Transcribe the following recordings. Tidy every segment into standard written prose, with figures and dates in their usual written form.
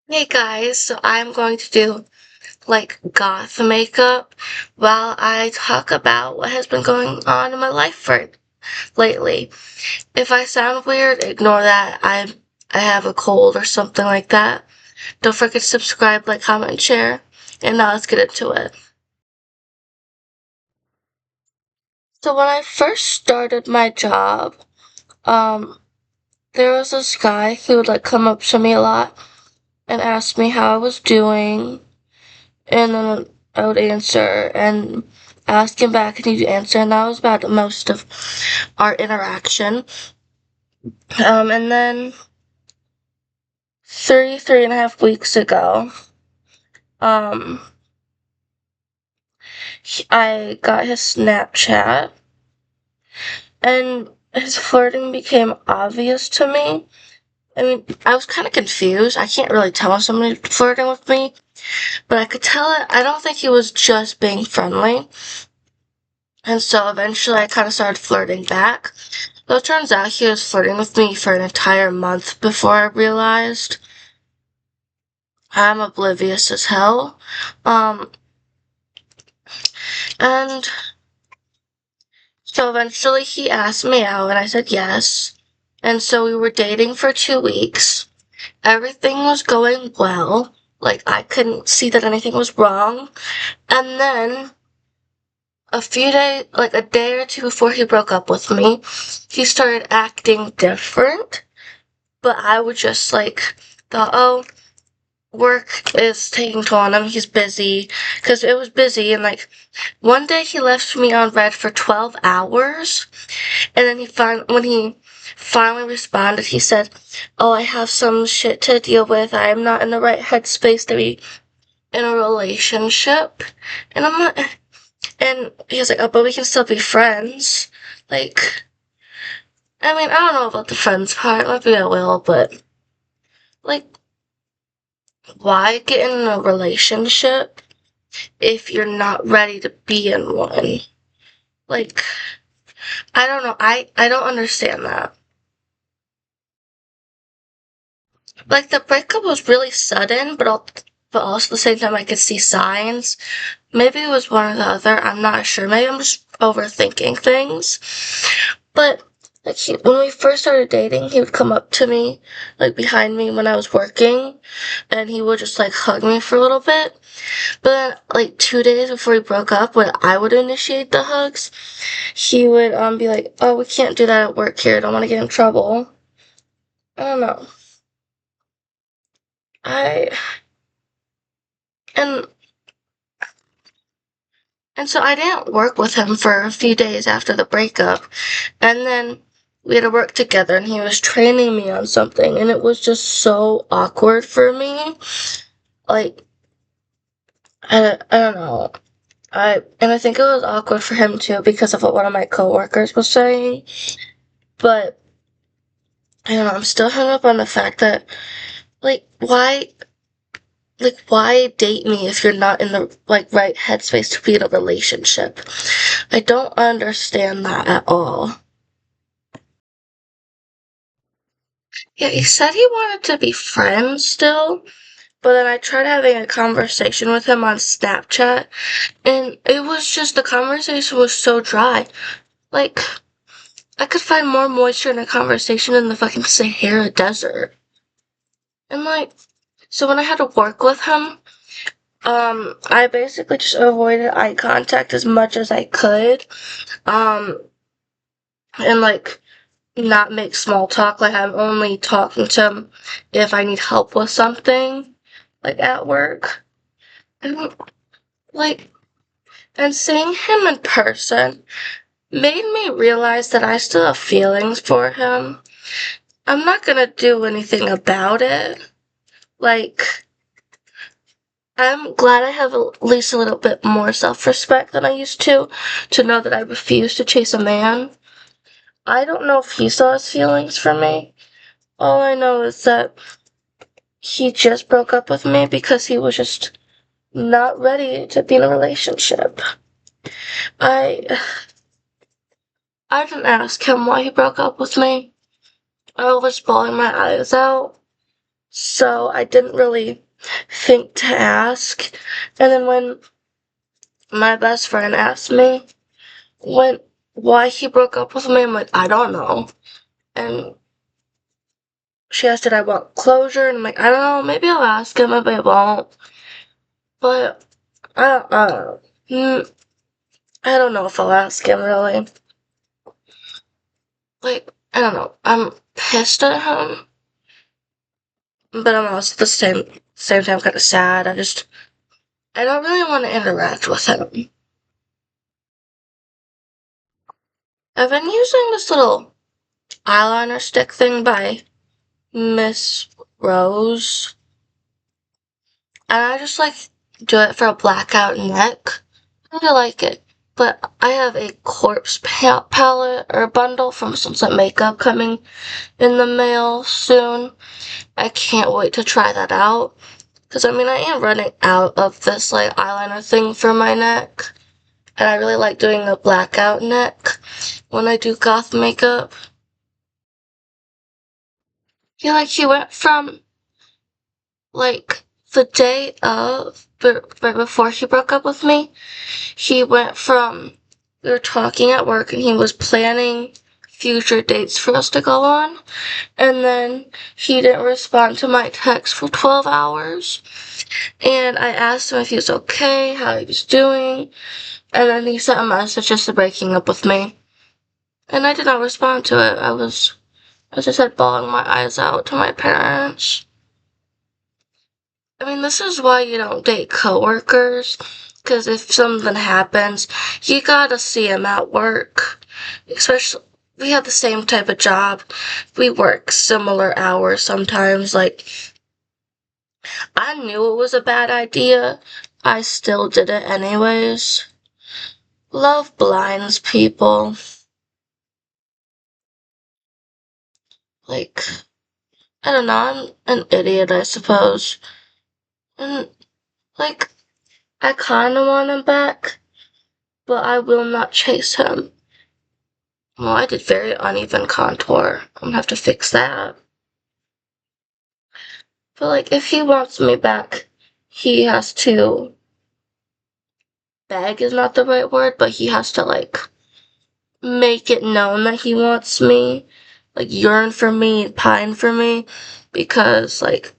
Hey guys, so I'm going to do like goth makeup while I talk about what has been going on in my life for lately. If I sound weird, ignore that. I have a cold or something like that. Don't forget to subscribe, like, comment, and share. And now let's get into it. So when I first started my job, um, there was this guy who would like come up to me a lot and ask me how I was doing, and then I would answer and ask him back and he'd answer, and that was about most of our interaction. And then three and a half weeks ago, um, I got his Snapchat, and his flirting became obvious to me. I mean, I was kind of confused. I can't really tell if somebody's flirting with me, but I could tell it. I don't think he was just being friendly. And so eventually I kind of started flirting back. Though it turns out he was flirting with me for an entire month before I realized. I'm oblivious as hell. Um, and so eventually he asked me out and I said yes. And so we were dating for 2 weeks. Everything was going well. Like, I couldn't see that anything was wrong. And then a few days, like a day or two before he broke up with me, he started acting different. But I would just like, thought, oh, work is taking toll on him. He's busy. Because it was busy. And like, one day he left me on red for 12 hours. And then when he finally responded, he said, oh, I have some shit to deal with. I am not in the right headspace to be in a relationship. And I'm not, and he was like, oh, but we can still be friends. Like, I mean, I don't know about the friends part. Maybe I will, but like, why get in a relationship if you're not ready to be in one? Like, I don't know. I don't understand that. Like, the breakup was really sudden, but also at the same time I could see signs. Maybe it was one or the other. I'm not sure. Maybe I'm just overthinking things. But like when we first started dating, he would come up to me, like behind me when I was working, and he would just like hug me for a little bit. But then, like 2 days before we broke up, when I would initiate the hugs, he would be like, "Oh, we can't do that at work here. I don't want to get in trouble." I don't know. I and and so I didn't work with him for a few days after the breakup, and then we had to work together, and he was training me on something, and it was just so awkward for me. Like I don't know. I think it was awkward for him too because of what one of my coworkers was saying. But I don't know, I'm still hung up on the fact that like why date me if you're not in the like right headspace to be in a relationship? I don't understand that at all. Yeah, he said he wanted to be friends still, but then I tried having a conversation with him on Snapchat, and it was just the conversation was so dry. Like, I could find more moisture in a conversation in the fucking Sahara Desert. And like, so when I had to work with him, I basically just avoided eye contact as much as I could. Um, and like, not make small talk. Like, I'm only talking to him if I need help with something, like at work. And like, and seeing him in person made me realize that I still have feelings for him. I'm not gonna do anything about it. Like, I'm glad I have at least a little bit more self-respect than I used to know that I refuse to chase a man. I don't know if he still has feelings for me. All I know is that he just broke up with me because he was just not ready to be in a relationship. I I didn't ask him why he broke up with me. I was bawling my eyes out. So I didn't really think to ask. And then when my best friend asked me when why he broke up with me, I'm like, I don't know. And she asked did I want closure, and I'm like, I don't know, maybe I'll ask him, maybe I won't. But I mm, I don't know if I'll ask him really. Like, I don't know. I'm pissed at him, but I'm also at the same time kind of sad. I don't really want to interact with him. I've been using this little eyeliner stick thing by Miss Rose, and I just like do it for a blackout neck. I really like it. But I have a corpse palette or bundle from Sunset Makeup coming in the mail soon. I can't wait to try that out. Because, I mean, I am running out of this, like, eyeliner thing for my neck. And I really like doing a blackout neck when I do goth makeup. Yeah, like, he went from, like, the day of, right before he broke up with me, he went from, we were talking at work and he was planning future dates for us to go on. And then he didn't respond to my text for 12 hours. And I asked him if he was okay, how he was doing. And then he sent a message just breaking up with me. And I did not respond to it. I was, as I said, bawling my eyes out to my parents. I mean, this is why you don't date coworkers. Because if something happens, you gotta see him at work. Especially, we have the same type of job. We work similar hours sometimes. Like, I knew it was a bad idea. I still did it anyways. Love blinds people. Like, I don't know, I'm an idiot, I suppose. And, like, I kinda want him back, but I will not chase him. Well, I did very uneven contour. I'm gonna have to fix that. But, like, if he wants me back, he has to. Beg is not the right word, but he has to, like, make it known that he wants me. Like, yearn for me, pine for me. Because, like,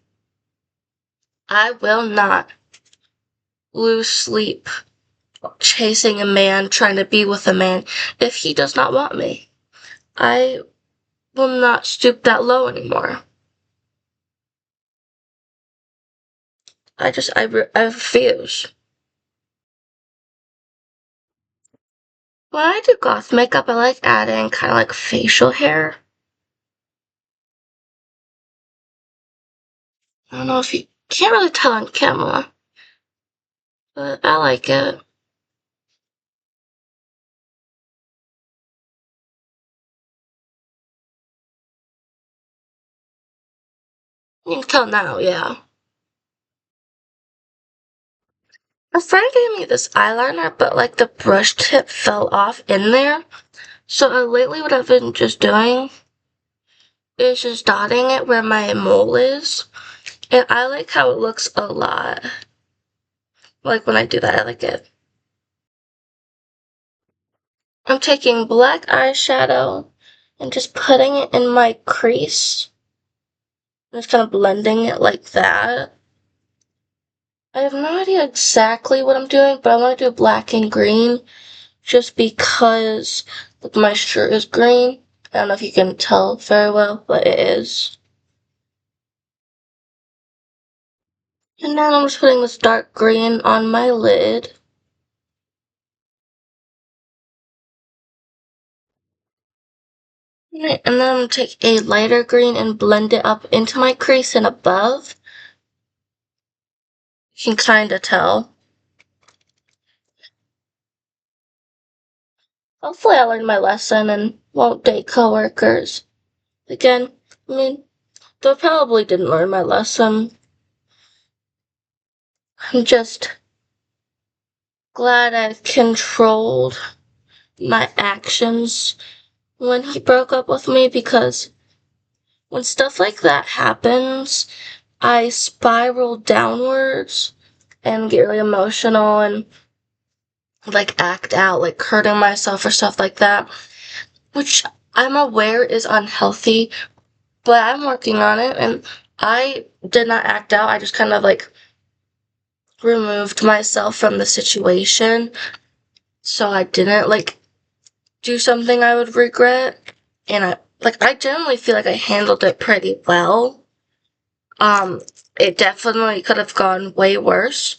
I will not lose sleep chasing a man, trying to be with a man, if he does not want me. I will not stoop that low anymore. I refuse. When I do goth makeup, I like adding kind of like facial hair. I don't know if you can't really tell on camera, but I like it. You can tell now, yeah. A friend gave me this eyeliner, but like the brush tip fell off in there. So lately what I've been just doing is just dotting it where my mole is. And I like how it looks a lot. Like when I do that, I like it. I'm taking black eyeshadow and just putting it in my crease. Just kind of blending it like that. I have no idea exactly what I'm doing, but I want to do black and green just because like, my shirt is green. I don't know if you can tell very well, but it is. And then I'm just putting this dark green on my lid. And then I'm going to take a lighter green and blend it up into my crease and above. You can kind of tell. Hopefully I learned my lesson and won't date coworkers. Again, I mean, though I probably didn't learn my lesson. I'm just glad I controlled my actions when he broke up with me because when stuff like that happens, I spiral downwards and get really emotional and like act out, like hurting myself or stuff like that, which I'm aware is unhealthy, but I'm working on it. And I did not act out. I just kind of like removed myself from the situation so I didn't like do something I would regret. And I generally feel like I handled it pretty well. Um, it definitely could have gone way worse,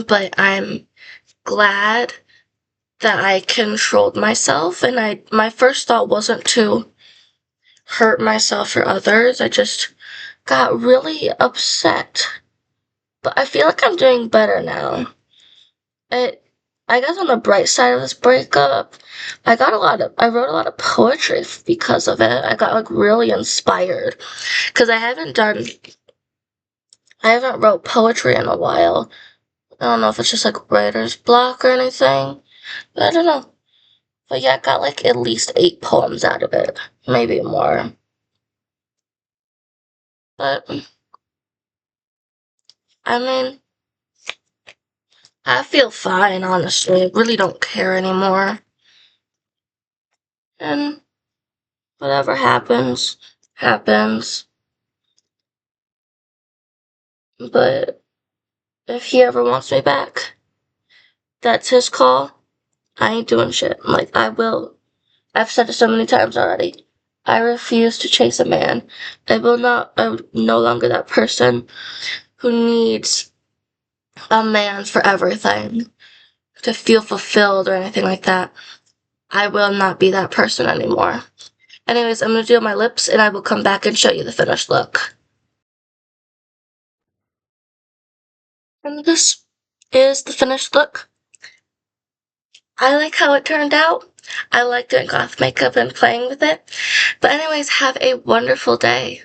but I'm glad that I controlled myself, and my first thought wasn't to hurt myself or others. I just got really upset. But I feel like I'm doing better now. It I guess on the bright side of this breakup, I wrote a lot of poetry because of it. I got like really inspired because I haven't wrote poetry in a while. I don't know if it's just like writer's block or anything. I don't know. But yeah, I got like at least 8 poems out of it. Maybe more. But I mean, I feel fine, honestly. I really don't care anymore. And whatever happens, happens. But if he ever wants me back, that's his call. I ain't doing shit. Like, I will. I've said it so many times already. I refuse to chase a man. I'm no longer that person who needs a man for everything to feel fulfilled or anything like that. I will not be that person anymore. Anyways, I'm gonna do my lips and I will come back and show you the finished look. And this is the finished look. I like how it turned out. I like doing goth makeup and playing with it. But anyways, have a wonderful day.